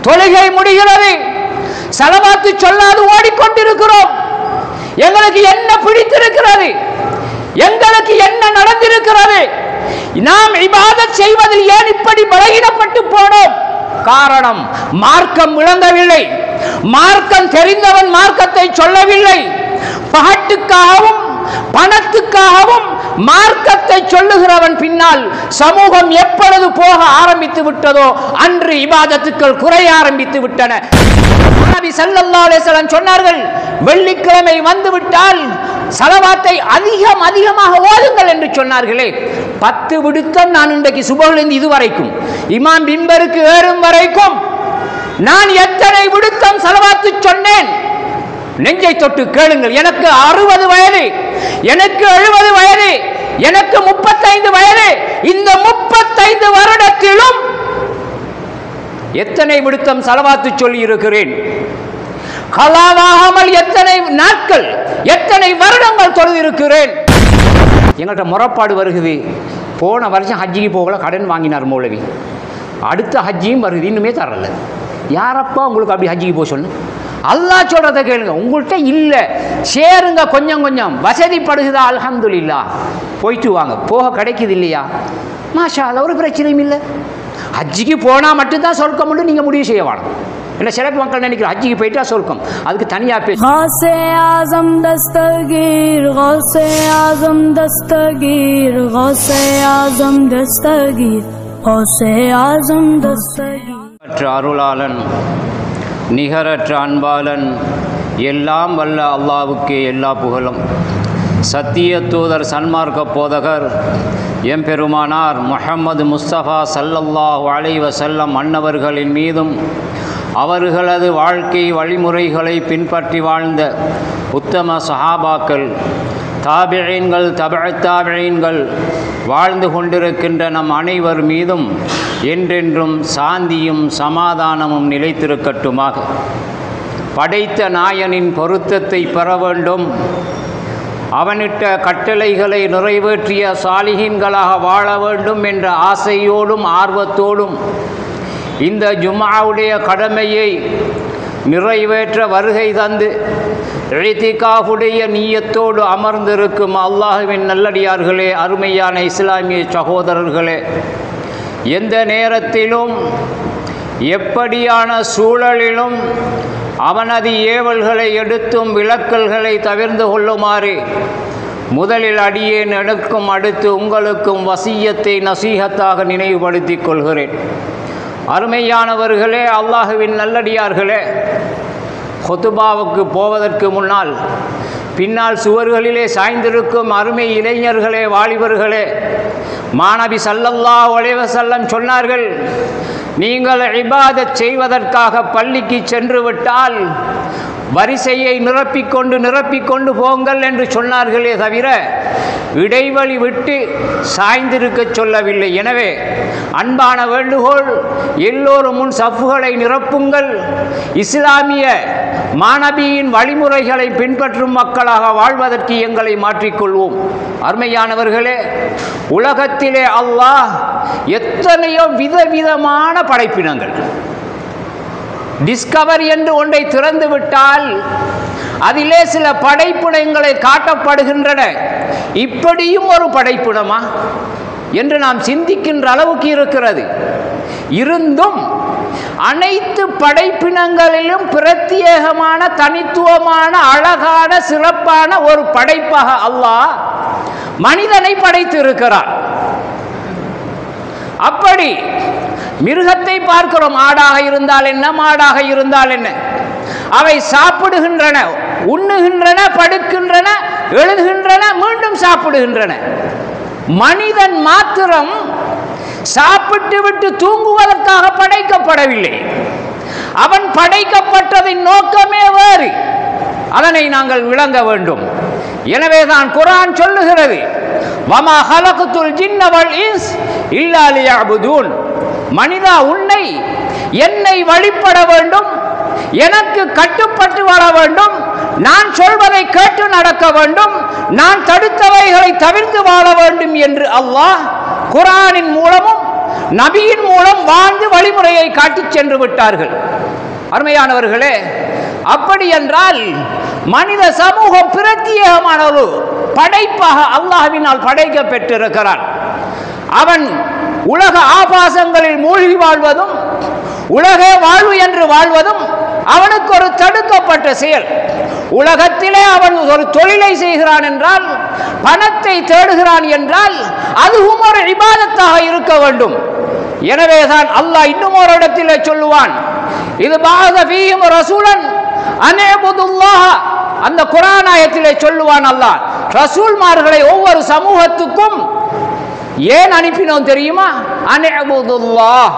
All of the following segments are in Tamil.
தொழுகை முடிகிறது, ஸலவாத்து சொல்லாது ஓடிக்கொண்டிருக்கிறோம். எங்களுக்கு என்ன பிடித்திருக்கிறது? எங்களுக்கு என்ன நடந்திருக்கிறது? நாம் இபாதத் செய்வதில் ஏன் இப்படி பலகீனப்பட்டு போனோம்? காரணம், மார்க்கம் விளங்கவில்லை. மார்க்கம் தெரிந்தவன் மார்க்கத்தை சொல்லவில்லை. பகட்டுக்காகவும் பணத்துக்காகவும் மார்க்கத்தை சொல்லுகிறவன் பின்னால் சமூகம் எப்பொழுது போக ஆரம்பித்து விட்டதோ அன்று இபாதத்துக்கள் குறைய ஆரம்பித்து விட்டன. நபி ஸல்லல்லாஹு அலைஹி வஸல்லம் சொன்னார்கள், வெள்ளிக்கிழமை வந்துவிட்டால் ஸலவாத்தை அதிகமாக ஓதுங்கள் என்று சொன்னார்களே. 10 விடுத்தம் நான் இன்றைக்கு சுபஹிலிருந்து இதுவரைக்கும் இமாம் மிம்பருக்கு ஏறும் வரைக்கும் நான் எத்தனை விடுத்தம் ஸலவாத்து சொன்னேன்? நெஞ்சை தொட்டு கேளுங்கள். எனக்கு 60 வயது, எனக்கு 70 வயது, எனக்கு 35 வயது. இந்த 35 வருடத்திலும் எத்தனை விடுத்தம் ஸலவாத்து சொல்லி இருக்கிறேன்? கலாவாகாமல் எத்தனை நாட்கள், எத்தனை வருடங்கள் தொழுது இருக்கிறேன்? எங்கள்கிட்ட முறைப்பாடு வருகிறது. போன வருஷம் ஹஜ்ஜிக்கு போகல, கடன் வாங்கினார் மௌலவி. அடுத்த ஹஜ்ஜியும் வருது, இன்னுமே தரல. யாரப்பா உங்களுக்கு அப்படி ஹஜ்ஜிக்கு போக சொன்ன? அல்லாஹ் சொல்றதை கேளுங்க. உங்கள்கிட்ட இல்லை, சேருங்க, கொஞ்சம் கொஞ்சம் வசதிப்படுகுதா, அல்ஹம்துலில்லாஹ், போயிட்டு வாங்க. போக கிடைக்குது இல்லையா, மாஷா அல்லாஹ், ஒரு பிரச்சனையும் இல்லை. ஹஜ்ஜிக்கு போனால் மட்டும்தான் சொர்க்கம் மட்டும் நீங்கள் முடிவு செய்ய வேணும். என்ன சில மக்கள் நினைக்கிற ஹஜ்ஜிக்கு போயிட்டா சொர்க்கம், அதுக்கு தனியாக பேச. गौसे आज़म दस्तगीर, गौसे आज़म दस्तगीर, गौसे आज़म दस्तगीर, गौसे आज़म दस्तगीर. அருளாளன், நிகரற்ற அன்பாளன், எல்லாம் வல்ல அல்லாஹ்வுக்கே எல்லா புகழும். சத்திய தூதர் சன்மார்க்க போதகர் எம்பெருமானார் முஹம்மது முஸ்தபா ஸல்லல்லாஹு அலைஹி வஸல்லம் அன்னவர்களின் மீதும் அவர்களது வாழ்க்கை வழிமுறைகளை பின்பற்றி வாழ்ந்த உத்தம சஹாபாக்கள், தாபிஈன்கள், தபஅத் தாபிஈன்கள், வாழ்ந்து கொண்டிருக்கின்ற நம் அனைவர் மீதும் என்றென்றும் சாந்தியும் சமாதானமும் நிலைத்திருக்கட்டுமாக. படைத்த நாயனின் பொருத்தத்தை பெற வேண்டும், அவனிட்ட கட்டளைகளை நிறைவேற்றிய சாலிஹீன்களாக வாழ வேண்டும் என்ற ஆசையோடும் ஆர்வத்தோடும் இந்த ஜும்ஆவுடைய கடமையை நிறைவேற்ற வருகை தந்து இத்திகாஃபுடைய நிய்யத்தோடு அமர்ந்திருக்கும் அல்லாஹ்வின் நல்லடியார்களே, அருமையான இஸ்லாமிய சகோதரர்களே, எந்த நேரத்திலும் எப்படியான சூழலிலும் அவனது ஏவல்களை எடுத்தும் விலக்கல்களை தவிர்த்து கொள்ளுமாறு முதலில் அடியேன் எனக்கும் அடுத்து உங்களுக்கும் வசியத்தை நசீஹத்தாக நினைவுபடுத்திக் கொள்கிறேன். அருமையானவர்களே, அல்லாஹுவின் நல்லடியார்களே, ஹுதுபாவுக்கு போவதற்கு முன்னால் பின்னால் சுவர்களிலே சாய்ந்திருக்கும் அருமை இளைஞர்களே, வாலிபர்களே, மாநபி ஸல்லல்லாஹு அலைஹி வஸல்லம் சொன்னார்கள், நீங்கள் இபாதத் செய்வதற்காக பள்ளிக்கு சென்று விட்டால் வரிசையை நிரப்பிக்கொண்டு போங்கள் என்று சொன்னார்களே தவிர இடைவெளி விட்டு சாய்ந்திருக்க சொல்லவில்லை. எனவே அன்பான வேண்டுகோள், எல்லோரும் முன் சஃப்புகளை நிரப்புங்கள். இஸ்லாமிய மாநபியின் வழிமுறைகளை பின்பற்றும் மக்களாக வாழ்வதற்கு எங்களை மாற்றிக்கொள்வோம். அருமையானவர்களே, உலகத்திலே அல்லாஹ் எத்தனையோ விதவிதமான படைப்பினங்கள், டிஸ்கவர் என்று ஒன்றை திறந்து விட்டால் அதிலே சில படைப்பினங்களை காட்டப்படுகின்றன. இப்படியும் ஒரு படைப்பினமா என்று நாம் சிந்திக்கின்ற அளவுக்கு இருக்கிறது. இருந்தும் அனைத்து படைப்பினங்களிலும் பிரத்யேகமான, தனித்துவமான, அழகான, சிறப்பான ஒரு படைப்பாக அல்லாஹ் மனிதனை படைத்து இருக்கிறார். அப்படி மிருகத்தை பார்க்கிறோம். ஆடாக இருந்தால் என்ன, மாடாக இருந்தால் என்ன, அவை சாப்பிடுகின்றன, உண்ணுகின்றன, படுக்கின்றன, எழுதுகின்றன, மீண்டும் சாப்பிடுகின்றன. மனிதன் மாத்திரம் சாப்பிட்டு விட்டு தூங்குவதற்காக படைக்கப்படவில்லை. அவன் படைக்கப்பட்டதின் நோக்கமே வேறு. அதனை நாங்கள் விளங்க வேண்டும். எனவேதான் குர்ஆன் சொல்லுகிறது, வமா ஹலக்துல் ஜின்ன வல் இன்ஸ் இல்லா லியஅபுதூன். மனிதா, என்னை வழிபட வேண்டும், எனக்கு கட்டுப்பட்டு வாழ வேண்டும், நான் சொல்வதை கேட்டு நடக்க வேண்டும், நான் தடுத்தவைகளை தவிர்த்து வாழ வேண்டும் என்று அல்லாஹ் குர்ஆனின் மூலமும் நபியின் மூலம் வாழ்ந்து வழிமுறையை காட்டிச் சென்று விட்டார்கள். அருமையானவர்களே, அப்படி என்றால் மனித சமூகம் பிரத்யேகமான ஒரு படைப்பாக அல்லாஹ்வினால் படைக்க பெற்றிருக்கிறான். அவன் உலக ஆபாசங்களில் மூழ்கி வாழ்வதும் உலக வாழ்வு என்று வாழ்வதும் அவனுக்கு ஒரு தடுக்கப்பட்ட செயல். உலகத்திலே அவன் ஒரு தொழிலை செய்கிறான் என்றால், பணத்தை தேடுகிறான் என்றால், அதுவும் ஒரு இபாதத்தாக இருக்க வேண்டும். எனவேதான் அல்லாஹ் இன்னும் ஒரு இடத்திலே சொல்லுவான், இது பாத ஃபீஹிம் ரசூலன் அன்இபுதுல்லாஹ. அந்த குர்ஆன் ஆயத்திலே சொல்லுவான் அல்லாஹ், ரசூல்மார்களை ஒவ்வொரு சமூகத்துக்கும் ஏன் அனுப்பினோம் தெரியுமா? அன்இபுதுல்லாஹ்,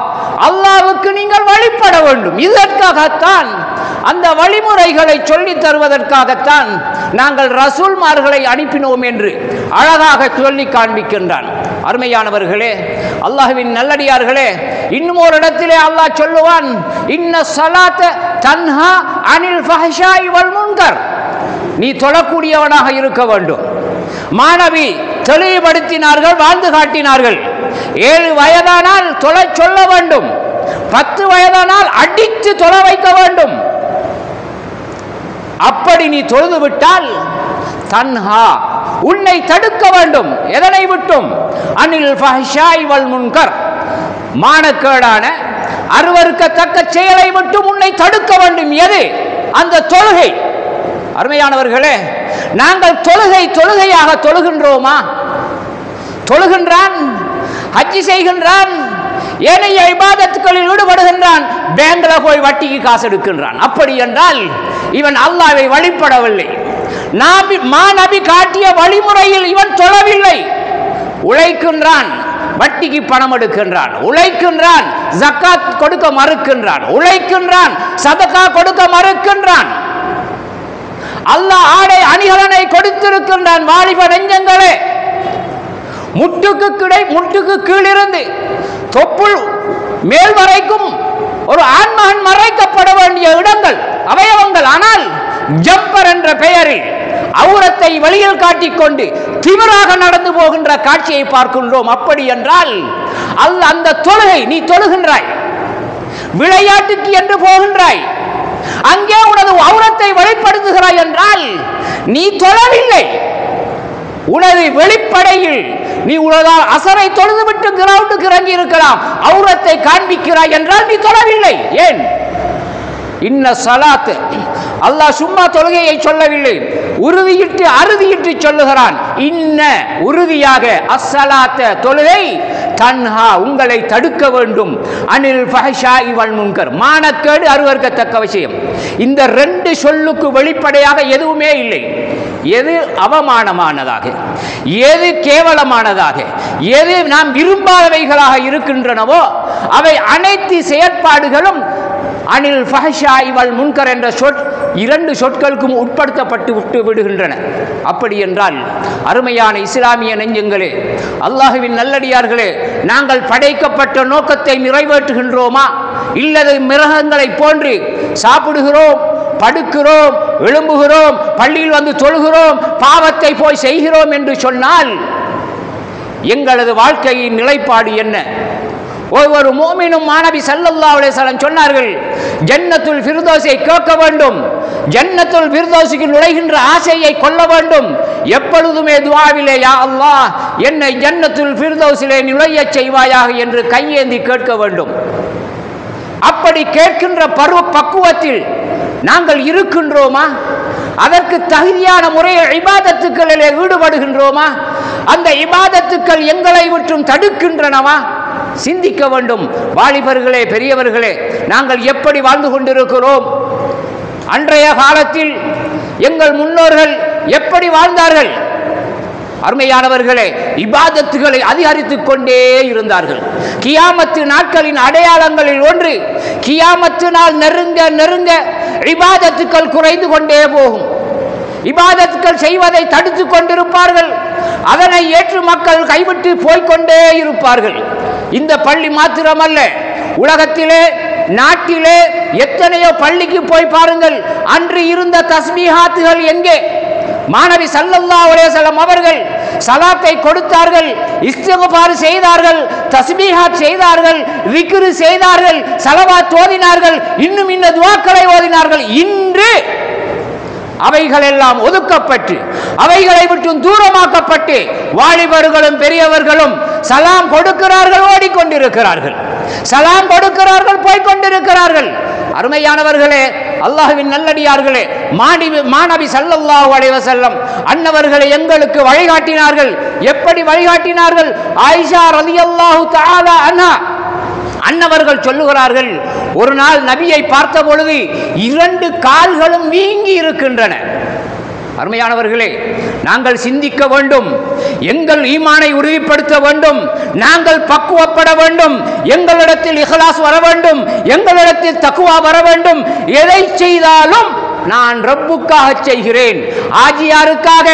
அல்லாஹ்வுக்கு நீங்கள் வழிபட வேண்டும். இதற்காகத்தான், அந்த வழிமுறைகளை சொல்லி தருவதற்காகத்தான் நாங்கள் ரசூல்மார்களை அனுப்பினோம் என்று அழகாக சொல்லி காண்பிக்கின்றான். அருமையானவர்களே, அல்லாஹ்வின் நல்லடியார்களே, இன்னும் ஒரு இடத்திலே அல்லாஹ் சொல்லுவான், இன்ன ஸலாத்த தன்ஹா அனில் ஃபஹ்ஷாஇ வல் முன்கர். நீ தொழக்கூடியவனாக இருக்க வேண்டும். மாணவி தெளிவுபடுத்தினார்கள், வாழ்ந்து காட்டினார்கள். 7 வயதானால் தொலை சொல்ல வேண்டும். 10 வயதானால் அடித்து தொலை வைக்க வேண்டும். அப்படி நீ தொழுது விட்டால் தன்ஹா, உன்னை தடுக்க வேண்டும். எதனை விட்டும்? அனில் ஃபஹ்ஷாஇ வல் முன்கர், மானக்கேடான அருவருக்கத்தக்க செயலை விட்டு உன்னை தடுக்க வேண்டும். எது? அந்த தொழுகை. அருமையானவர்களே, நாங்கள் தொழுகையாக தொழுகின்றோமா? தொழுகின்றான், ஹஜ்ஜி செய்கின்றான், ஏனைய இபாதத்துகளில் ஈடுபடுகின்றான், பேங்க்ல போய் வட்டிக்கு காசு எடுக்கின்றான். அப்படி என்றால் இவன் அல்லாஹ்வை வழிபடவில்லை. நபி காட்டிய வழிமுறையில் இவன் தொழவில்லை. உழைக்கின்றான், வட்டிக்கு பணம் எடுக்கின்றான், உழைக்கின்றான், ஜக்காத் கொடுக்க மறுக்கின்றான், உழைக்கின்றான், சதகா கொடுக்க மறுக்கின்றான். அல்லாஹ் ஆடை அணிகலனை கொடுத்திருக்கின்றான். வாலிப நெஞ்சங்களே, முட்டுக்கு கீழிருந்து தொப்புள் மேல் வரைக்கும் ஒரு ஆண்மகன் மறைக்கப்பட வேண்டிய இடங்கள், அவயவங்கள். ஆனால் ஜம்பர் என்ற பெயரில் அவுரத்தை வெளியில் காட்டிக்கொண்டு திமிராக நடந்து போகின்ற காட்சியை பார்க்கின்றோம். அப்படி என்றால் அந்த தொழுகை, நீ தொழுகின்றாய், விளையாட்டுக்கு என்று போகின்றாய், அங்கே உனது அவுரத்தை வெளிப்படுத்துகிறாய் என்றால் நீ தொழவில்லை. உனது வெளிப்படையில் நீ உனதால் அசரை தொழுதுவிட்டு கிரவுண்டுக்கு இறங்கி இருக்கலாம், அவுரத்தை காண்பிக்கிறாய் என்றால் நீ தொழவில்லை. ஏன்? இன்ன ஸலாத், அல்லாஹ் சும்மா தொழுகையை சொல்லவில்லை, உறுதியிட்டு அறுதியிட்டு சொல்லுகிறான். இன்ன, உறுதியாக, அஸ்ஸலாத்த, தொழுகை, தன்ஹா, உங்களை தடுக்க வேண்டும், அனில் ஃபஹ்ஷாஇ வல் முன்கர், மானக்கேடு அருவருக்கத்தக்க விஷயம். இந்த 2 சொல்லுக்கு வெளிப்படையாக எதுவுமே இல்லை. எது அவமானமானதாக, எது கேவலமானதாக, எது நாம் விரும்பாதவைகளாக இருக்கின்றனவோ அவை அனைத்து செயற்பாடுகளும் அனில் ஃபஹ்ஷாஇ வல் முன்கர் என்ற 2 சொற்களுக்கும் உட்படுத்தப்பட்டு விட்டு விடுகின்றன. அப்படி என்றால் அருமையான இஸ்லாமிய நெஞ்சங்களே, அல்லாஹ்வின் நல்லடியார்களே, நாங்கள் படைக்கப்பட்ட நோக்கத்தை நிறைவேற்றுகின்றோமா? இல்லது மிருகங்களை போன்று சாப்பிடுகிறோம், படுக்கிறோம், எழும்புகிறோம், பள்ளியில் வந்து தொழுகிறோம், பாவத்தை போய் செய்கிறோம் என்று சொன்னால் எங்களது வாழ்க்கையின் நிலைப்பாடு என்ன? ஒவ்வொரு மோமினும் மாணவி ஸல்லல்லாஹு அலைஹி வஸல்லம் சொன்னார்கள், ஜன்னத்துல் ஃபிர்தௌஸை கேட்க வேண்டும், ஜன்னத்துல் ஃபிர்தௌஸுக்கு நுழைகின்ற ஆசையை கொள்ள வேண்டும். எப்பொழுதுமே துஆவிலே, யா அல்லாஹ், என்னை ஜன்னத்துல் ஃபிர்தௌஸிலே நுழையச் செய்வாயாக என்று கையேந்தி கேட்க வேண்டும். அப்படி கேட்கின்ற பக்குவத்தில் நாங்கள் இருக்கின்றோமா? அதற்கு தகுதியான முறையில் இபாதத்துக்களிலே ஈடுபடுகின்றோமா? அந்த இபாதத்துக்கள் எங்களை விட்டும் தடுக்கின்றனவா? சிந்திக்க வேண்டும். வாலிபர்களே, பெரியவர்களே, நாங்கள் எப்படி வாழ்ந்து கொண்டிருக்கிறோம்? அன்றைய காலத்தில் எங்கள் முன்னோர்கள் எப்படி வாழ்ந்தார்கள்? அருமையானவர்களே, இபாதத்துகளை அதிகரித்துக் கொண்டே இருந்தார்கள். கியாமத்து நாட்களின் அடையாளங்களில் ஒன்று, கியாமத்து நாள் நெருங்க நெருங்க இபாதத்துக்கள் குறைந்து கொண்டே போகும். இபாதத்துக்கள் செய்வதை தடுத்துக் கொண்டிருப்பார்கள். அதனை ஏற்று மக்கள் கைவிட்டு போய்கொண்டே இருப்பார்கள். இந்த பள்ளி மாத்திரமல்ல, உலகத்திலே, நாட்டிலே எத்தனையோ பள்ளிக்கு போய் பாருங்கள். அன்று இருந்த தஸ்பீஹாத்துகள் எங்கே? மாணவி ஸல்லல்லாஹு அலைஹி வஸல்லம் அவர்கள் சலாத்தை கொடுத்தார்கள், இஸ்திக்பார் செய்தார்கள், தஸ்பீஹாத் செய்தார்கள், விக்ரு செய்தார்கள், ஸலவாத் ஓதினார்கள், இன்னும் இன்ன துஆக்களை ஓதினார்கள். இன்று அவைகள் எல்லாம் ஒதுக்கப்பட்டு அவைகளை விட்டு தூரமாக்கப்பட்டு வாலிபர்களும் பெரியவர்களும் சலாம் கொடுக்கிறார்கள், ஓடிக்கொண்டிருக்கிறார்கள், சலாம் கொடுக்கிறார்கள், போய்கொண்டிருக்கிறார்கள். அருமையானவர்களே, அல்லாஹ்வின் நல்லடியார்களே, மாநபி ஸல்லல்லாஹு அலைஹி வஸல்லம் அன்னவர்களை எங்களுக்கு வழிகாட்டினார்கள். எப்படி வழிகாட்டினார்கள்? ஆயிஷா ரலியல்லாஹு தஆலா அன்ஹா அன்னவர்கள் சொல்லுகிறார்கள், ஒரு நாள் நபியை பார்த்த பொழுது 2 கால்களும் வீங்கி இருக்கின்றன. அருமையானவர்களே, நாங்கள் சிந்திக்க வேண்டும், எங்கள் ஈமானை உறுதிப்படுத்த வேண்டும், நாங்கள் பக்குவப்பட வேண்டும், எங்களிடத்தில் இஹ்லாஸ் வர வேண்டும், எங்களிடத்தில் தக்வா வர வேண்டும். எதை செய்தாலும் நான் ரப்புக்காக செய்கிறேன், ஆஜியாருக்காக,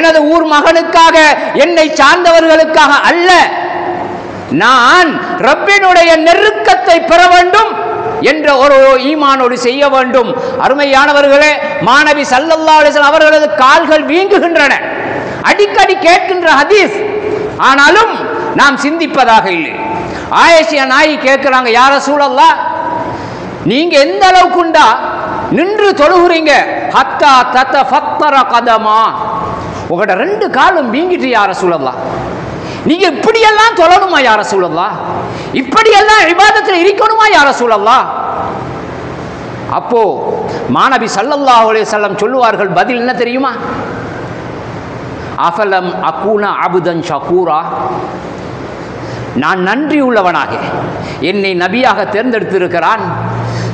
எனது ஊர் மகனுக்காக, என்னை சார்ந்தவர்களுக்காக அல்ல. நான் ரப்பினுடைய நெருக்கத்தை பெற வேண்டும் என்ற ஒரு ஈமானோடு செய்ய வேண்டும். அருமையானவர்களே, மாநபி ஸல்லல்லாஹு அலைஹி வஸல்லம் அவர்களது கால்கள் வீங்குகின்றன, அடிக்கடி கேட்கின்ற ஹதீஸ். ஆனாலும் நாம் சிந்திப்பதாக இல்லை. ஆயிஷா நாயகி கேட்கிறாங்க, யா ரசூலல்லாஹ், நீங்க எந்த அளவுக்குண்டா நின்று தொழுகிறீங்க? ஹத்தா ததஃபத்தர கதமா, உங்களோட 2 காலும் வீங்கிட்டு யா ரசூலல்லாஹ், நீங்க இப்படியெல்லாம் தொழணுமா யா ரசூலல்லாஹ்? இப்படியெல்லாம் இபாதத்தில் இருக்கணுமா யா ரசூலல்லாஹ்? அப்போ மாநபி ஸல்லல்லாஹு அலைஹி வஸல்லம் சொல்லுவார்கள், பதில் என்ன தெரியுமா? அஃபலம் அகூனா அபுதன் ஷகூரா, நான் நன்றி உள்ளவனாக, என்னை நபியாக தேர்ந்தெடுத்திருக்கிறான்,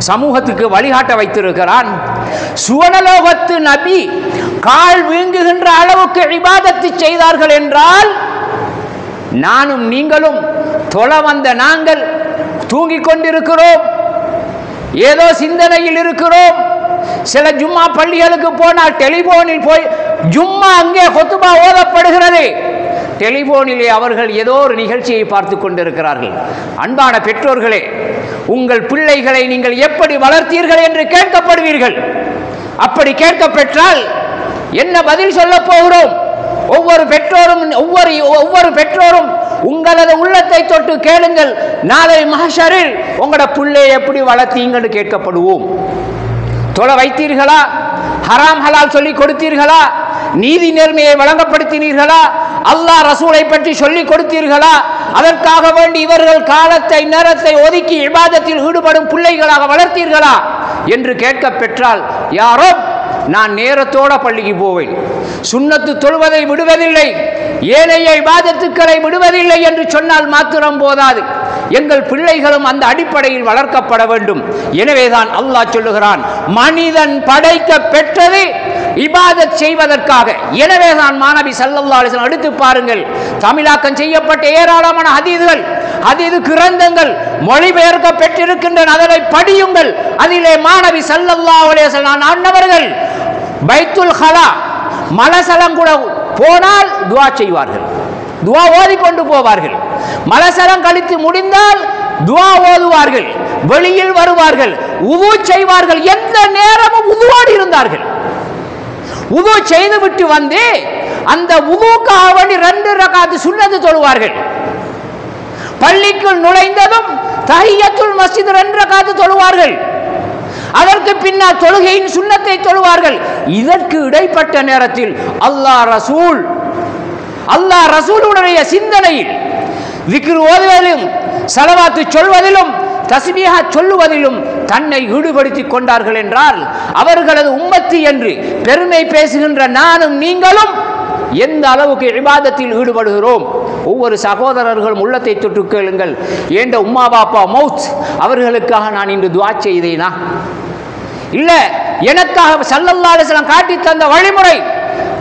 சமூகத்துக்கு வழிகாட்ட வைத்திருக்கிறான். சுவனலோகத்து நபி கால் வீங்குகின்ற அளவுக்கு இபாதத்து செய்தார்கள் என்றால், நானும் நீங்களும் தொழ வந்த நாங்கள் தூங்கிக் கொண்டிருக்கிறோம், ஏதோ சிந்தனையில் இருக்கிறோம். சில ஜும்மா பள்ளிகளுக்கு போனால் டெலிபோனில் போய் ஜும்மா அங்கே குத்பா ஓதப்படுகிறது, டெலிபோனிலே அவர்கள் ஏதோ ஒரு நிகழ்ச்சியை பார்த்து கொண்டிருக்கிறார்கள். அன்பான பெற்றோர்களே, உங்கள் பிள்ளைகளை நீங்கள் எப்படி வளர்த்தீர்கள் என்று கேட்கப்படுவீர்கள். அப்படி கேட்கப்பெற்றால் என்ன பதில் சொல்ல போகிறோம்? ஒவ்வொரு பெற்றோரும் உங்களது உள்ளத்தை தொட்டு கேளுங்கள். நாளை மஹ்ஷரில் உங்களோட பிள்ளை எப்படி வளர்த்தீங்கன்னு கேட்கப்படுவோம். தொலை வைத்தீர்களா? ஹராம் ஹலால் சொல்லி கொடுத்தீர்களா? நீதி நேர்மையை வழங்கப்படுத்தினீர்களா? அல்லாஹ் ரசூலை பற்றி சொல்லிக் கொடுத்தீர்களா? அதற்காக வேண்டி இவர்கள் காலத்தை நேரத்தை ஒதுக்கி இபாதத்தில் ஈடுபடும் பிள்ளைகளாக வளர்த்தீர்களா என்று கேட்க பெற்றால், யாரோ நான் நேரத்தோட பள்ளிக்கு போவேன், சுன்னத்து தொழுவதை விடுவதில்லை, ஏனைய இபாதத்துக்களை விடுவதில்லை என்று சொன்னால் மாத்திரம் போதாது, எங்கள் பிள்ளைகளும் அந்த அடிப்படையில் வளர்க்கப்பட வேண்டும். எனவேதான் அல்லாஹ் சொல்லுகிறான், மனிதன் படைக்க பெற்றது இபாதத் செய்வதற்காக. எனவேதான் மாநபி ஸல்லல்லாஹு அலைஹி வஸல்லம், எடுத்து பாருங்கள், தமிழாக்கம் செய்யப்பட்ட ஏராளமான ஹதீஸ்கள், ஹதீஸ் கிரந்தங்கள் மொழிபெயர்க்க பெற்றிருக்கின்றன, அதனை படியுங்கள். அதிலே மாநபி ஸல்லல்லாஹு அலைஹி வஸல்லம் அன்னவர்கள் பைத்துல் ஹலா மலசலம் கூட போனால் துஆ செய்வார்கள், துஆ ஓதிக்கொண்டு போவார்கள். மலசலம் கழித்து முடிந்தால் துஆ ஓதுவார்கள், வெளியில் வருவார்கள், உது செய்வார்கள், எந்த நேரமும் உதுவோடு இருந்தார்கள். உது செய்து விட்டு வந்து அந்த உதுக்காக வேண்டி 2 ரகாத் சுன்னத்து தொழுவார்கள். பள்ளிக்குள் நுழைந்ததும் தஹிய்யத்துல் மஸ்ஜித் 2 ரகாத் தொழுவார்கள். அதற்கு பின்னால் தொழுகையின் சுன்னத்தை தொழுவார்கள். இதற்கு இடைப்பட்ட நேரத்தில் அல்லாஹ் ரசூலுடைய சிந்தனையில் விக்ர் ஓதுவதிலும் ஸலவாத்து சொல்வதிலும் தஸ்பீஹா சொல்லுவதிலும் தன்னை ஈடுபடுத்திக் கொண்டார்கள் என்றால், அவர்களது உம்மத்தி என்று பெருமை பேசுகின்ற நானும் நீங்களும் எந்த அளவுக்கு இபாதத்தில் ஈடுபடுகிறோம்? ஒவ்வொரு சகோதரர்களும் உள்ளத்தை தொட்டு கேளுங்கள். ஏண்ட உம்மா பாப்பா மௌத், அவர்களுக்காக நான் இன்று துஆ செய்தேனா? இல்ல எனக்காக ஸல்லல்லாஹு அலைஹி வஸல்லம் காட்டி தந்த வழிமுறை,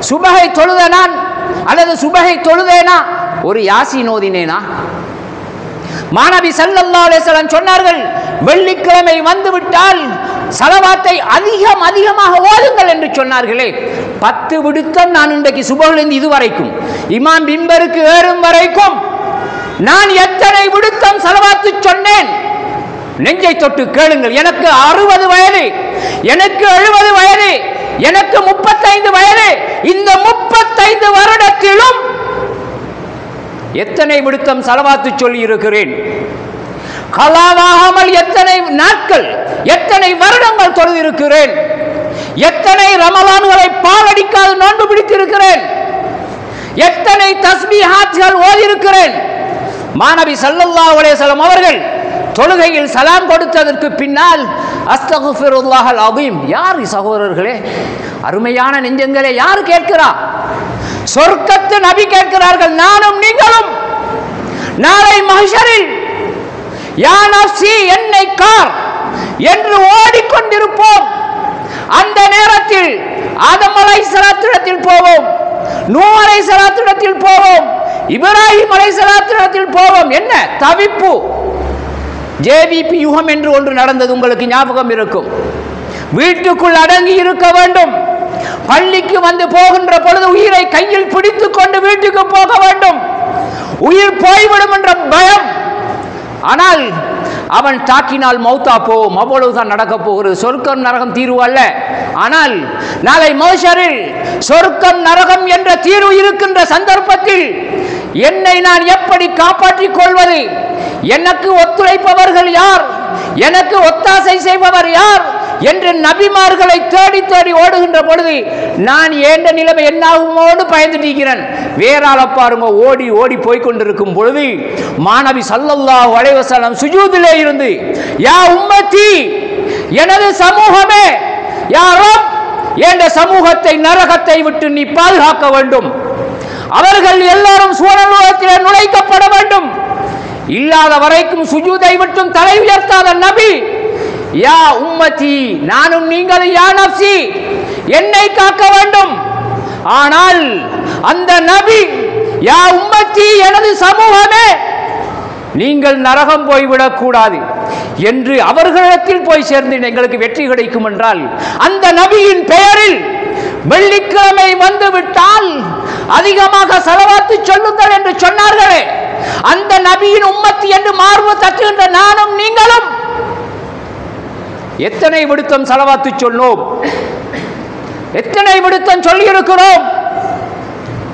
சுபஹை தொழுத நான் அல்லது சுபஹை தொழுதேனா, ஒரு யாசீன் ஓதினேனா? மாநபி ஸல்லல்லாஹு அலைஹி வஸல்லம் சொன்னார்கள், வெள்ளிக்கிழமை வந்துவிட்டால் ஸலவாத்தை அதிகமாக ஓதுங்கள் என்று சொன்னார்களே. 10 விடுத்தம் நான் இன்றைக்கு சுபஹிலிருந்து இதுவரைக்கும் இமாம் மிம்பருக்கு ஏறும் வரைக்கும் நான் எத்தனை விடுத்தம் ஸலவாத்து சொன்னேன்? நெஞ்சை தொட்டு கேளுங்கள். எனக்கு 60 வயது, எனக்கு 70 வயது, எனக்கு 35 வயது. இந்த 35 வருடத்திலும் எத்தனை விடுத்தம் ஸலவாத்து சொல்லி இருக்கிறேன். கலாவாகாமல் எத்தனை நாட்கள், எத்தனை வருடங்கள் தொழுதிருக்கிறேன். எத்தனை ரமலான்களை பாலடிக்காது நோன்பு பிடித்திருக்கிறேன். எத்தனை தஸ்பீஹாத்கள் ஓதியிருக்கிறேன். மாநபி ஸல்லல்லாஹு அலைஹி வஸல்லம் அவர்கள் தொழுகையில் சலாம் கொடுத்ததற்கு பின்னால் அஸ்தக்ஃபிருல்லாஹல் அஸீம். யார் சகோதரர்களே, அருமையான நெஞ்சங்களே, யார் கேட்கிறா? சொர்க்கத்து நபி கேட்கிறார்கள், நானும் நீங்களும். நாளை மஹ்ஷரில் யா நஃப்ஸி என்னை கார் என்று ஓடிக்கொண்டிருப்போம். அந்த நேரத்தில் ஆதம் அலைஹிஸ்ஸலாத்திடத்தில் போவோம், நூஹ் அலைஹிஸ்ஸலாத்திடத்தில் போவோம், இப்ராஹிம் அலைஹிஸ்ஸலாத்திடத்தில் போவோம். என்ன தவிப்பு! ஜேவிபி யுகம் என்று ஒன்று நடந்தது, உங்களுக்கு ஞாபகம் இருக்கும். வீட்டுக்குள் அடங்கி இருக்க வேண்டும். பள்ளிக்கு வந்து போகின்ற பொழுது உயிரை கையில் பிடித்துக் கொண்டு வீட்டுக்கு போக வேண்டும். உயிர் போய்விடும் என்ற பயம். ஆனால் அவன் தாக்கினால் மௌத்தா போவோம், அவ்வளவுதான் நடக்க போகிறது. சொர்க்கம் நரகம் தீர்வு அல்ல. ஆனால் நாளை மஹ்ஷரில் சொர்க்கம் நரகம் என்ற தீர்வு இருக்கின்ற சந்தர்ப்பத்தில் என்னை நான் எப்படி காப்பாற்றிக் கொள்வது? எனக்கு ஒத்துழைப்பவர்கள் யார்? எனக்கு ஒத்தாசை செய்பவர் யார் என்று நபிமார்களை தேடி தேடி ஓடுகின்ற பொழுது நான் ஏண்ட நிலைமை என்னாகுமோடு பயந்துட்டிருக்கிறேன். வேறால பாருங்க, ஓடி ஓடி போய்கொண்டிருக்கும் பொழுது மாநபி ஸல்லல்லாஹு அலைஹி வஸல்லம் சுஜூதிலே இருந்து, யா உம்மத்தி, எனது சமூகமே, யா ரப், என்ற சமூகத்தை நரகத்தை விட்டு நீ பாதுகாக்க வேண்டும். அவர்கள் எல்லாரும் சுவனலோகத்தில் நுழைக்கப்பட வேண்டும். இல்லாத வரைக்கும் சுஜூதை விட்டும் தலை உயர்த்தாத நபி, யா உம்மத்தி, நானும் நீங்களும், யா நஃப்ஸி, என்னை காக்க வேண்டும். ஆனால் அந்த நபி, யா உம்மத்தி, எனது சமூகமே, நீங்கள் நரகம் போய்விடக் கூடாது என்று அவர்களிடத்தில் போய் சேர்ந்து எங்களுக்கு வெற்றி கிடைக்கும் என்றால், அந்த நபியின் பெயரில் வெள்ளிக்கிழமை வந்துவிட்டால் அதிகமாக ஸலவாத்து சொல்லுங்கள் என்று சொன்னார்களே, அந்த நபியின் உம்மத்தி என்று மார்பு தட்டுகின்ற நானும் நீங்களும் எத்தனை விடுத்தம் ஸலவாத்து சொன்னோம்? எத்தனை விடுத்தம் சொல்லி இருக்கிறோம்?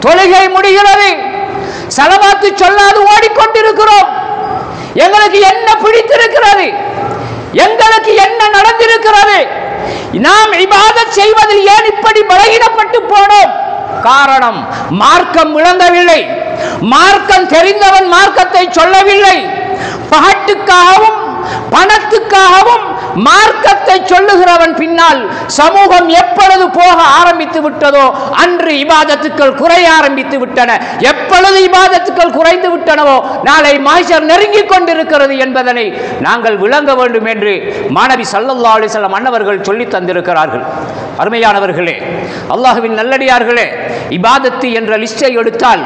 தொழுகை முடிகிறது, ஸலவாத்து சொல்லாது ஓடிக்கொண்டிருக்கிறோம். எங்களுக்கு என்ன பிடித்திருக்கிறது? எங்களுக்கு என்ன நடந்திருக்கிறது? நாம் இபாதத் செய்வதில் ஏன் இப்படி பலகீனப்பட்டு போனோம்? காரணம், மார்க்கம் விளங்கவில்லை. மார்க்கம் தெரிந்தவன் மார்க்கத்தை சொல்லவில்லை. பகட்டுக்காகவும் பணத்துக்காகவும் மார்க்கத்தை சொல்லுகிறவன் பின்னால் சமூகம் எப்பொழுது போக ஆரம்பித்து விட்டதோ அன்று இபாதத்துக்கள் குறைய ஆரம்பித்து விட்டன. எப்பொழுது இபாதத்துக்கள் குறைந்து விட்டனவோ நாளை மஹ்ஷர் நெருங்கிக் கொண்டிருக்கிறது என்பதனை நாங்கள் விளங்க வேண்டும் என்று மாநபி ஸல்லல்லாஹு அலைஹி வஸல்லம் அன்னவர்கள் சொல்லி தந்திருக்கிறார்கள். அருமையானவர்களே, அல்லாஹ்வின் நல்லடியார்களே, இபாதத்து என்ற லிஸ்டை எடுத்தால்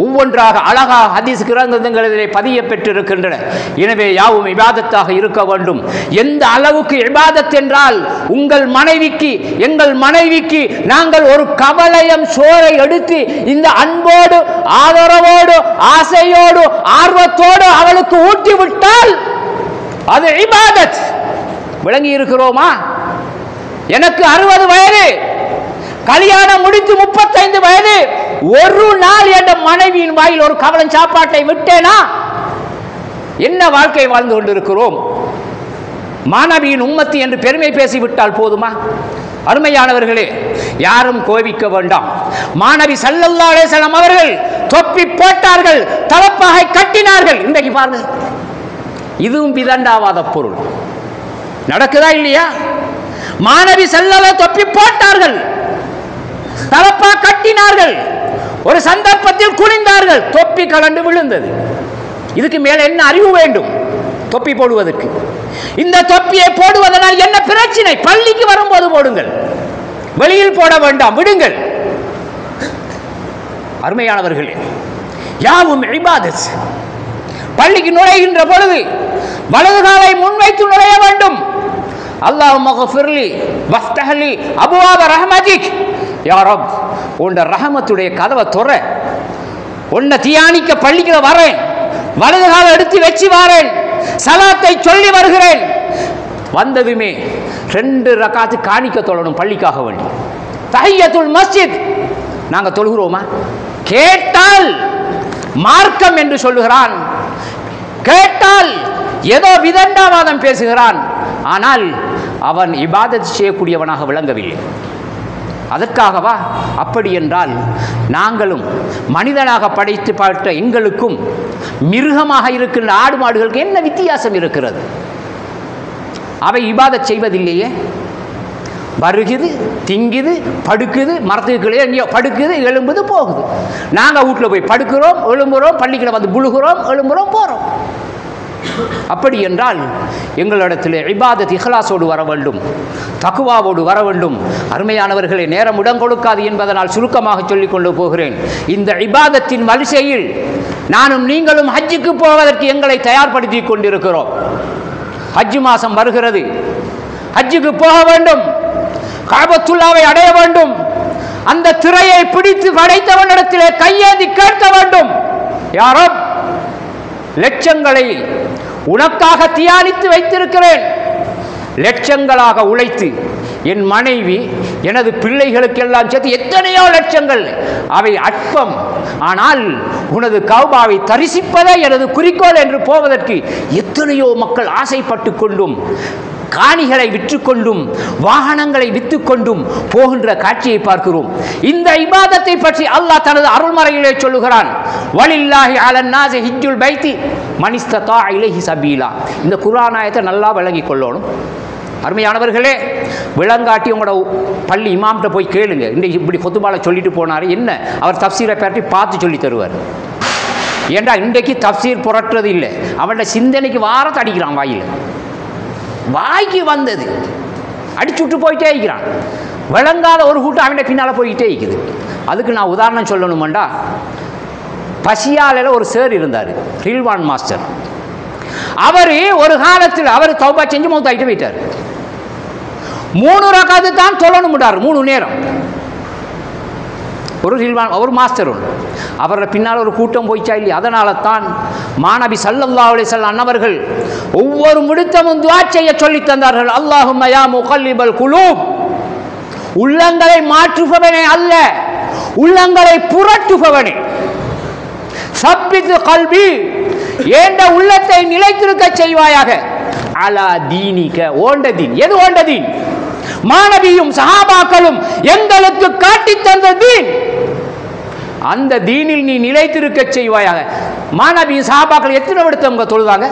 ஒவ்வொன்றாக அழகாக ஹதீஸ் கிரந்தங்களிலே பதிய பெற்றிருக்கின்றன. எனவே யாவும் இபாதத்தாக இருக்க வேண்டும். எந்த அளவுக்கு இபாதத் என்றால், உங்கள் மனைவிக்கு, எங்கள் மனைவிக்கு நாங்கள் ஒரு கவலையம் சோறை எடுத்து இந்த அன்போடு ஆதரவோடு ஆசையோடு ஆர்வத்தோடு அவளுக்கு ஊட்டிவிட்டால் அது இபாதத். விளங்கி இருக்கிறோமா? எனக்கு 60 வயது, கல்யாணம் முடித்து 35 வயது, ஒரு நாள் என்ற மனைவியின் வாயில் ஒரு கவலம் சாப்பாட்டை விட்டேனா? என்ன வாழ்க்கை வாழ்ந்து கொண்டிருக்கிறோம்? மாநபியின் உம்மத்தி என்று பெருமை பேசிவிட்டால் போதுமா? அருமையானவர்களே, யாரும் கோபிக்க வேண்டாம். மாநபி ஸல்லல்லாஹு அலைஹி வஸல்லம் அவர்கள் தொப்பி போட்டார்கள், தலப்பாகை கட்டினார்கள். இன்றைக்கு பாருங்க, இதுவும் விதண்டாவாத பொருள். நடக்குதா இல்லையா? மாநபி ஸல்லல்லாஹு தொப்பி போட்டார்கள், தலப்பா கட்டினார்கள், ஒரு சந்தர்ப்பத்தில் குனிந்தார்கள், தொப்பி கலண்டு விழுந்தது. இதுக்கு மேல என்ன அறிவு வேண்டும் தொப்பி போடுவதற்கு? இந்த தொப்பியை போடுவதனால் என்ன பிரச்சனை? பள்ளிக்கு வரும்போது போடுங்கள், வெளியில் போட வேண்டாம், விடுங்கள். அருமையானவர்களே, யாவும் இபாதத். பள்ளிக்கு நுழைகின்ற பொழுது வலது காலை முன்வைத்து நுழைய வேண்டும். அல்லாஹும்ம ஃபிர்லி வஃப்தஹ்லி அபுவாப ரஹ்மதிக். யா ரப், உன்னுடைய ரஹமத்துடைய கதவை தொற. உன்னை தியானிக்க பள்ளிக்கு வரேன், வலது காலை எடுத்து வச்சு வரேன், சலாத்தை சொல்லி வருகிறேன். வந்ததுமே 2 ரக்காத்து காணிக்க தொழணும் பள்ளிக்காக வேண்டி. தஹிய்யத்துல் மஸ்ஜித் நாங்கள் தொழுகிறோமா? கேட்டால் மார்க்கம் என்று சொல்லுகிறான், கேட்டால் ஏதோ விதண்டாவாதம் பேசுகிறான். ஆனால் அவன் இபாதத் செய்யக்கூடியவனாக விளங்கவில்லை. அதற்காகவா? அப்படி என்றால் நாங்களும் மனிதனாக படைத்து பார்த்த எங்களுக்கும் மிருகமாக இருக்கின்ற ஆடு மாடுகளுக்கு என்ன வித்தியாசம் இருக்கிறது? அவை இபாதத் செய்வதில்லையே. வருகுது, திங்குது, படுக்குது, மரத்துக்குள்ளே எங்கேயோ படுக்குது, எழும்புது, போகுது. நாங்கள் வீட்டில் போய் படுக்கிறோம், எழும்புகிறோம், பள்ளிக்கில் வந்து புழுகிறோம், எழும்புகிறோம், போகிறோம். அப்படி என்றால் எங்களிடத்தில் இபாதத் இஹ்லாஸோடு வர வேண்டும், தக்வாவோடு வர வேண்டும். அருமையானவர்களே, நேரம் இடம் கொடுக்காது என்பதனால் சுருக்கமாக சொல்லிக் கொண்டு போகிறேன். இந்த இபாதத்தின் வரிசையில் நானும் நீங்களும் ஹஜ்ஜுக்கு போவதற்கு எங்களை தயார்படுத்தி கொண்டிருக்கிறோம். ஹஜ் மாதம் வருகிறது, ஹஜ்ஜுக்கு போக வேண்டும், கஅபத்துல்லாவை அடைய வேண்டும். அந்த திரையை பிடித்து படைத்தவனிடத்திலே கையேந்தி கேட்க வேண்டும், யா ரப், லட்சங்களை உனக்காக தியானித்து வைத்திருக்கிறேன். லட்சங்களாக உழைத்து என் மனைவி, எனது பிள்ளைகளுக்கெல்லாம் சேர்த்து எத்தனையோ லட்சங்கள், அவை அற்பம். ஆனால் உனது கௌபாவை தரிசிப்பதே எனது குறிக்கோள் என்று போவதற்கு எத்தனையோ மக்கள் ஆசைப்பட்டு கொண்டும் காணிகளை விற்றுக்கொண்டும் வாகனங்களை விற்றுக்கொண்டும் போகின்ற காட்சியை பார்க்கிறோம். இந்த இபாதத்தை பற்றி அல்லாஹ் தனது அருள்மறையிலே சொல்லுகிறான், வலில்லாஹி அலன்னாஸி ஹிஜ்ஜுல் பைத்தி மன் இஸ்ததா இலைஹி சபீலா. இந்த குர்ஆன் ஆயத்தை நல்லா விளங்கிக் கொள்ளணும். அருமையானவர்களே, விளங்காட்டி உங்களோட பள்ளி இமாம்கிட்ட போய் கேளுங்க. இன்றைக்கு இப்படி கொத்துபால சொல்லிட்டு போனார், என்ன அவர் தப்சீரை பற்றி பார்த்து சொல்லி தருவார். ஏண்டா இன்றைக்கு தப்சீர் புரட்டுறது இல்லை, அவனோட சிந்தனைக்கு வாரத்தை அடிக்கிறான், வாயில் வாய்க்கு வந்தது அடிச்சுட்டு போயிட்டே இருக்கிறான். விளங்காத ஒரு கூட்டம் அவன் பின்னால் போய்கிட்டே இருக்குது. அதுக்கு நான் உதாரணம் சொல்லணுமெண்டா, பசியாலையில் ஒரு சேர் இருந்தார், ரில்வான் மாஸ்டர். அவர் ஒரு காலத்தில் அவர் தௌபா செஞ்சு மௌத்தாகிட்டு போயிட்டார். 3 ரக்காத்து தான் தொழணும்டார், 3 நேரம். ஒரு ரில்வான், ஒரு மாஸ்டர் ஒன்று. அவரை பின்னால் ஒரு கூட்டம் போயிச்சா இல்லையா? அதனால தான் மாநபி ஸல்லல்லாஹு அலைஹி வஸல்லம் அன்னவர்கள் ஒவ்வொரு முடுத்தமும் துஆ செய்ய சொல்லி தந்தார்கள். அல்லாஹும்ம யா முகல்லிபல் குலூப், உள்ளங்களை மாற்றுபவனே அல்ல, உள்ளங்களை புரட்டுபவனே. சப்பித் கல்பி, ஏண்ட உள்ளத்தை நிலைத்திருக்க செய்வாயாக. அலா தீனிக, ஓண்ட தீன். எது ஓண்ட தீன்? மாநபியும் சஹாபாக்களும் எங்களுக்கு காட்டி தந்த தீன். அந்த தீனில் நீ நிலைத்திருக்க செய்வாயாக. மாநபியும் சஹாபாக்கள் எத்தனை விடுத்தம் தொழுதாங்க?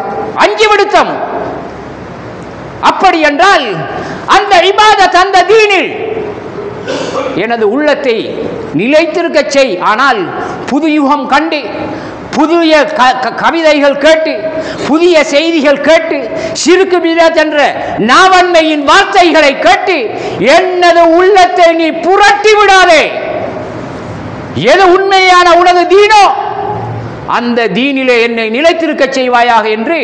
5 விடுத்தம். அப்படி என்றால் அந்த இபாதத், அந்த தீனில் எனது உள்ளத்தை நிலைத்திருக்க செய். ஆனால் புது யுகம் கண்டு, புதிய கவிதைகள் கேட்டு, புதிய செய்திகள் கேட்டு, சிறுக்கு பிதஅத் என்ற நாவன்மையின் வார்த்தைகளை கேட்டு எனது உள்ளத்தை நீ புரட்டி விடாதே. எது உண்மையான உனது தீனோ அந்த தீனிலே என்னை நிலைத்திருக்க செய்வாயாக என்று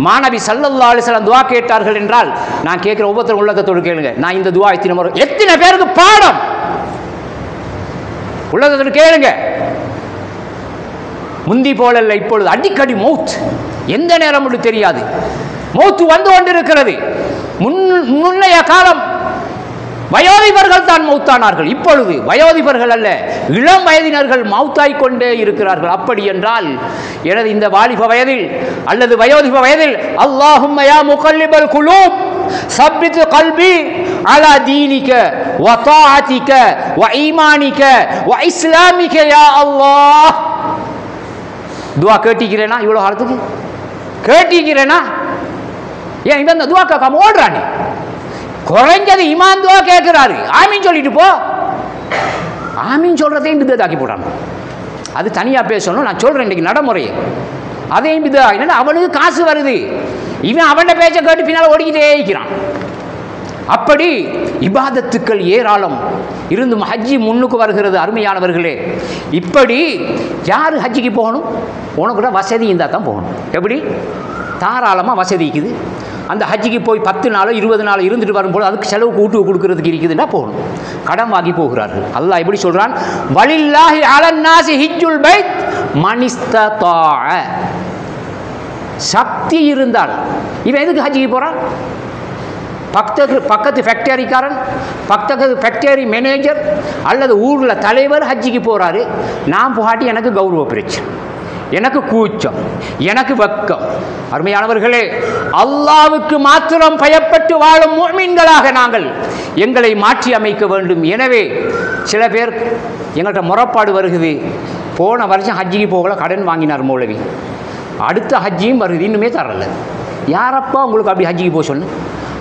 மாநபி ஸல்லல்லாஹு அலைஹி வஸல்லம் துஆ கேட்டார்கள். என்றால் நான் கேட்கிற ஒவ்வொருத்தரும் உள்ளத்தோடு கேளுங்க. நான் இந்த துஆ எத்தனை பேருக்கு பாடம்? உள்ளத்தோடு கேளுங்க. முந்தி போலல்ல, இப்பொழுது அடிக்கடி மௌத், எந்த நேரம் தெரியாது. மௌத்து வந்து கொண்டிருக்கிறது. முன்னைய காலம் வயோதிபர்கள் தான் மௌத்தானார்கள். இப்பொழுது வயோதிபர்கள் அல்ல, இளம் வயதினர்கள் மௌத்தாய் கொண்டே இருக்கிறார்கள். அப்படி என்றால் எனது இந்த வாலிப வயதில் அல்லது வயோதிப வயதில் அல்லாஹும்ம யா முகல்லிபல் குலூப் சப்பித் கல்பி அலா தீனிக வ தாஅதிக வ ஈமானிக வ இஸ்லாமிக யா அல்லாஹ். துவா கேட்டிக்கிறேனா? இவ்வளோ காலத்துக்கு கேட்டிக்கிறேனா? ஏன் இவன் துவா கேட்காம ஓடுறானே? குறைஞ்சது இமான் துவா கேட்கிறாரு, ஆமீன் சொல்லிட்டு போ. ஆமீன் சொல்றதையும் பிதஅத்தாக்கி போட்டான். அது தனியாக பேசணும், நான் சொல்றேன் இன்னைக்கு நடைமுறையை. அதையும் பிதஅத். என்னன்னா அவனுக்கு காசு வருது, இவன் அவன் பேச்ச கேட்டு பின்னால் ஓடிக்கிட்டே இருக்கிறான். அப்படி இபாதத்துக்கள் ஏராளம் இருந்தும் ஹஜ்ஜி முன்னுக்கு வருகிறது. அருமையானவர்களே, இப்படி யார் ஹஜ்ஜிக்கு போகணும்? உனக்கு கூட வசதி இருந்தால் தான் போகணும். எப்படி? தாராளமாக வசதி இருக்குது. அந்த ஹஜ்ஜிக்கு போய் 10 நாளோ 20 நாளோ இருந்துட்டு வரும்போது அதுக்கு செலவு கூட்டு கொடுக்கறதுக்கு இருக்குதுன்னா போகணும். கடன் வாங்கி போகிறார்கள். அல்லாஹ் எப்படி சொல்றான்? வலில்லாஹி அலன்னாஸி ஹிஜ்ஜுல் பைத் மன் இஸ்ததா. சக்தி இருந்தால். இவன் எதுக்கு ஹஜ்ஜிக்கு போறான்? பக்கத்து ஃபேக்டரிக்காரன், பக்கத்து ஃபேக்டரி மேனேஜர் அல்லது ஊரில் தலைவர் ஹஜ்ஜிக்கு போகிறாரு. நான் போகாட்டி எனக்கு கௌரவ பிரச்சனை, எனக்கு கூச்சம், எனக்கு வெக்கம். அருமையானவர்களே, அல்லாஹ்வுக்கு மாத்திரம் பயப்பட்டு வாழும் முஃமின்களாக நாங்கள் எங்களை மாற்றி அமைக்க வேண்டும். எனவே சில பேர் எங்கள்கிட்ட முறைப்பாடு வருகுது, போன வருஷம் ஹஜ்ஜிக்கு போகல, கடன் வாங்கினார் மௌலவி, அடுத்த ஹஜ்ஜியும் வருது, இன்னுமே தரல. யாரப்பா உங்களுக்கு அப்படி ஹஜ்ஜிக்கு போக சொன்ன?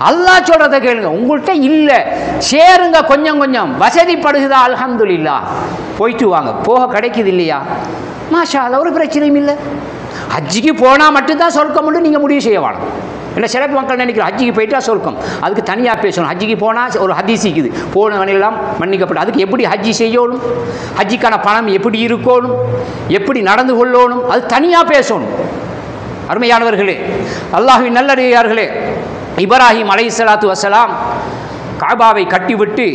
அல்லாஹ் சொல்கிறத கேளுங்க. உங்கள்கிட்ட இல்லை, சேருங்க, கொஞ்சம் கொஞ்சம் வசதிப்படுகுதா, அல்ஹம்துலில்லாஹ், போயிட்டு வாங்க. போக கிடைக்குது இல்லையா, மாஷா அல்லாஹ், ஒரு பிரச்சனையும் இல்லை. ஹஜ்ஜிக்கு போனால் மட்டும்தான் சொர்க்கம் மட்டும் நீங்கள் முடிவு செய்ய வேணும். இல்லை சில மக்கள் நினைக்கிறோம் ஹஜ்ஜிக்கு போயிட்டா சொர்க்கம், அதுக்கு தனியாக பேசணும். ஹஜ்ஜிக்கு போனால் ஒரு ஹதீஸ் இருக்குது, போனவனெல்லாம் மன்னிக்கப்படும். அதுக்கு எப்படி ஹஜ்ஜி செய்யணும், ஹஜ்ஜிக்கான பணம் எப்படி இருக்கணும், எப்படி நடந்து கொள்ளணும், அது தனியாக பேசணும். அருமையானவர்களே, அல்லாஹ்வின் நல்லடியார்களே, இப்ராஹிம் அலைஹிஸ்ஸலாத்து வஸ்ஸலாம் காபாவை கட்டிவிட்டு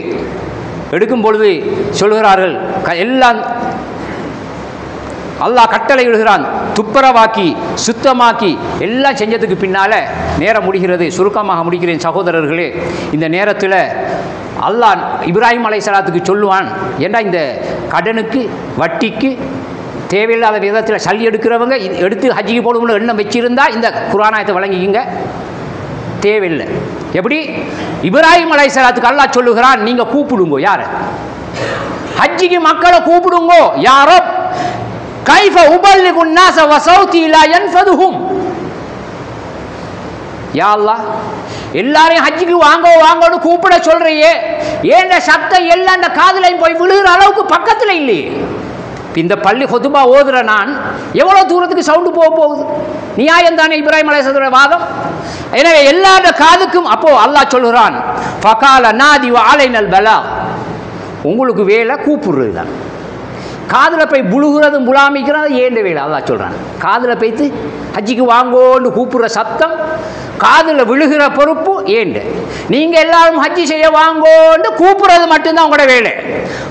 எடுக்கும் பொழுது சொல்கிறார்கள், எல்லாம் அல்லாஹ் கட்டளை விடுகிறான், துப்புரவாக்கி சுத்தமாக்கி எல்லாம் செஞ்சதுக்கு பின்னால் நேரம் முடிகிறது. சுருக்கமாக முடிக்கிறேன் சகோதரர்களே. இந்த நேரத்தில் அல்லாஹ் இப்ராஹிம் அலைஹிஸ்ஸலாத்துக்கு சொல்லுவான், ஏண்டா இந்த கடனுக்கு வட்டிக்கு தேவையில்லாத விதத்தில் சல்லி எடுக்கிறவங்க எடுத்து ஹஜ்ஜிக்கு போகணும்னு எண்ணம் வச்சிருந்தா இந்த குர்ஆனாயத்தை வழங்கிக்கிங்க, தேவையில்லை. எப்படி இப்ராஹிம் அலைஹிஸ்ஸலாத்துக்கு அல்லாஹ் சொல்லுகிறான், நீங்கள் கூப்பிடுங்கோ, யாரை ஹஜ்ஜிக்கு மக்களை கூப்பிடுங்கோ. யாரோ கைஃப உபல்லிகு الناس وصوتي لا ينفذهم. யா அல்லாஹ், எல்லாரையும் ஹஜ்ஜிக்கு வாங்கோ வாங்கோன்னு கூப்பிட சொல்றியே, ஏன் சத்தம் எல்லாம் அந்த காதுலையும் போய் விழுகிற அளவுக்கு பக்கத்தில் இல்லையே. இந்த பள்ளி ஹுதுபா ஓதுற நான் எவ்வளோ தூரத்துக்கு சவுண்டு போக போகுது? நியாயம் தானே இப்ராஹிம் அலைஹிஸ்ஸலாத்துடைய வாதம். எனவே எல்லாரோட காதுக்கும் அப்போ அல்லாஹ் சொல்கிறான், ஃபகால நாதி வ அலைனல் பலா, உங்களுக்கு வேலை கூப்பிடுறது தான். காதில் போய் புழுகிறதும் புலாமிக்கிறதும் ஏண்ட வேலை. அல்லாஹ் சொல்கிறான், காதில் போய்த்து ஹஜ்ஜிக்கு வாங்கோன்னு கூப்பிடுற சத்தம், காதில் விழுகிற பொறுப்பு ஏண்ட. நீங்கள் எல்லாரும் ஹஜ்ஜி செய்ய வாங்கோன்னு கூப்பிடுறது மட்டும்தான் உங்களோட வேலை.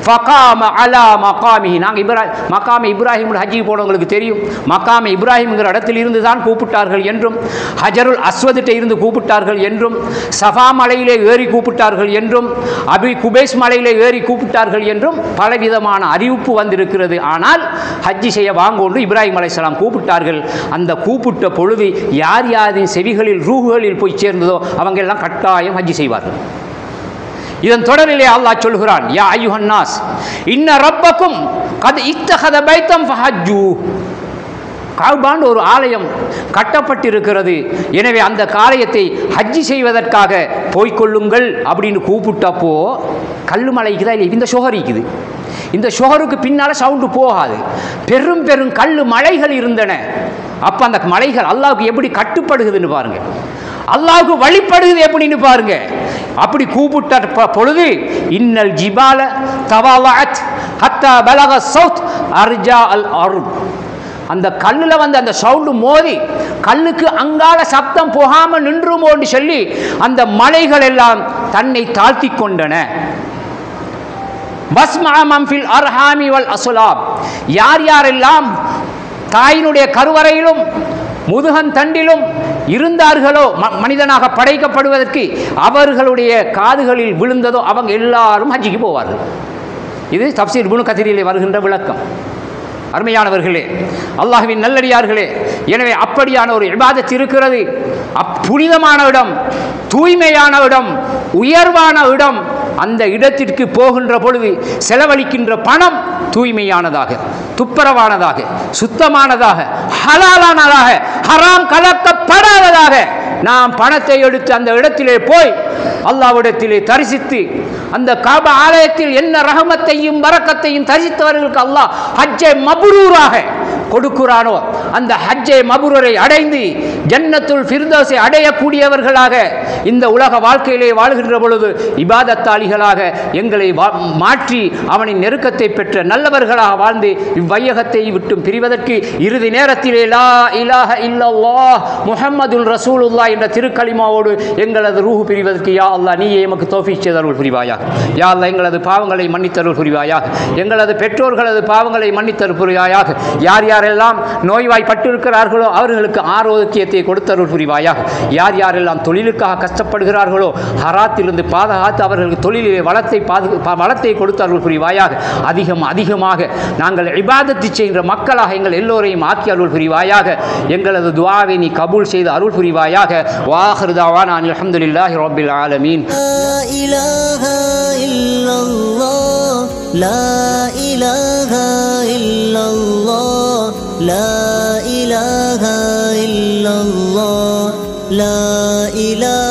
ஃபகாம அலா மகாமிஹி, நாங்கள் மகாம இப்ராஹிம் ஹஜ்ஜிக்கு போனவங்களுக்கு தெரியும், மகாம இப்ராஹிம்ங்கிற இடத்தில் இருந்து தான் கூப்பிட்டார்கள் என்றும், ஹஜருல் அஸ்வதிட்ட இருந்து கூப்பிட்டார்கள் என்றும், சஃபா மலையிலே ஏறி கூப்பிட்டார்கள் என்றும், அபி குபைஸ் மலையிலே ஏறி கூப்பிட்டார்கள் என்றும் பலவிதமான அறிவிப்பு வந்திருக்கிறது. ஆனால் ஹஜ்ஜி செய்ய வாங்கோன்று இப்ராஹிம் அலைஹிஸ்ஸலாம் கூப்பிட்டார்கள். அந்த கூப்பிட்ட பொழுது யார் யாரின் செவிகளில் ரூஹுகளில் போய் சேர்ந்ததோ அவங்க எல்லாம் கட்டாயம் ஹஜ்ஜி செய்வார்கள். இதன் தொடரிலே அல்லாஹ் சொல்கிறான், யா அய்யுஹன் நாஸ் இன்ன ரப்பக்கும் கத் இத்தஹத பைத்தம் ஃபஹஜ்ஜு. காபான் ஒரு ஆலயம் கட்டப்பட்டிருக்கிறது, எனவே அந்த ஆலயத்தை ஹஜ்ஜி செய்வதற்காக போய்கொள்ளுங்கள் அப்படின்னு கூப்பிட்டப்போ கல்லு மலைக்கு தான் இல்லை, இந்த ஷொஹர் இருக்குது. இந்த ஷொஹருக்கு பின்னால் சவுண்டு போகாது, பெரும் பெரும் கல்லு மலைகள் இருந்தன. அப்போ அந்த மலைகள் அல்லாஹ்வுக்கு எப்படி கட்டுப்படுகுதுன்னு பாருங்க, அல்லாஹ்வுக்கு வழிபடுகிறது எப்படின்னு பாருங்க. அப்படி கூப்பிட்ட பொழுது இன்னல் ஜிபால தவாலஅத் ஹத்தா பலக சௌத் அர்ஜா அல் அர்த், அந்த கல்லில் வந்து அந்த சவுண்டு மோதி கல்லுக்கு அங்கால சப்தம் போகாமல் நின்றுமோன்னு சொல்லி அந்த மலைகள் எல்லாம் தன்னை தாழ்த்தி கொண்டன. பஸ்மாமம்ஃபில் அர்ஹாமி வல் அஸ்லாப், யார் யாரெல்லாம் தாயினுடைய கருவறையிலும் முதுகன் தண்டிலும் இருந்தார்களோ, மனிதனாக படைக்கப்படுவதற்கு அவர்களுடைய காதுகளில் விழுந்ததோ அவங்க எல்லாரும் ஹஜ்ஜிக்கு போவார்கள். இது தஃப்சீர் இப்னு கதீரிலே வருகின்ற விளக்கம். அருமையானவர்களே, அல்லாஹ்வின் நல்லடியார்களே, எனவே அப்படியான ஒரு இபாதத் இருக்கிறது. புனிதமான இடம், தூய்மையான இடம், உயர்வான இடம். அந்த இடத்திற்கு போகின்ற பொழுது செலவழிக்கின்ற பணம் தூய்மையானதாக, துப்புரவானதாக, சுத்தமானதாக, ஹலாலானதாக, ஹராம் கலக்கப்படாததாக நாம் பணத்தை எடுத்து அந்த இடத்திலே போய் அல்லாஹ்விடத்திலே தரிசித்து, அந்த காபா ஆலயத்தில் என்ன ரஹமத்தையும் பரக்கத்தையும் தரிசித்தவர்களுக்கு அல்லாஹ் ஹஜ்ஜை மப்ரூராக கொடுக்கிறானோ அந்த ஹஜ்ஜை மப்ரூரை அடைந்து ஜன்னத்துல் ஃபிர்தௌஸை அடையக்கூடியவர்களாக இந்த உலக வாழ்க்கையிலே வாழ்கின்ற பொழுது இபாதத்தாளிகளாக எங்களை மாற்றி அவனின் நெருக்கத்தை பெற்ற நல்லவர்களாக வாழ்ந்து இவ்வையகத்தை விட்டும் பிரிவதற்கு இறுதி நேரத்திலே லா இலாஹ இல்லல்லாஹ் முஹம்மதுல் ரசூலுல்லாஹ் என்ற திருக்கலிமாவோடு எங்களது ரூஹு பிரிவதற்கு யா அல்லாஹ் நீயே எமக்கு தௌஃபீக் செய்தருள் புரிவாயாக. யா அல்லாஹ் எங்களது பாவங்களை மன்னித்தருள் புரிவாயாக. எங்களது பெற்றோர்களது பாவங்களை மன்னித்தருள் புரிவாயாக. யார் யார் யாரெல்லாம் நோய்வாய்ப்பட்டிருக்கிறார்களோ அவர்களுக்கு ஆரோக்கியத்தை கொடுத்தருள் புரிவாயாக. யார் யாரெல்லாம் தொழிலுக்காக கஷ்டப்படுகிறார்களோ ஹராத்திலிருந்து பாதுகாத்து அவர்களுக்கு தொழிலிலே வளத்தை கொடுத்தருள் புரிவாயாக. அதிகமாக நாங்கள் இபாதத்து செய்கின்ற மக்களாக எங்கள் எல்லோரையும் ஆக்கி அருள் புரிவாயாக. எங்களது துஆவை நீ கபூல் செய்து அருள் புரிவாயாக. வாஹிரு தஅவானா அல்ஹம்துலில்லாஹி ரப்பில் ஆலமீன். லா இலாஹா இல்லல்லாஹ் லா இலாஹா இல்லல்லாஹ் லா இலாஹா இல்லல்லாஹ் லா இலாஹா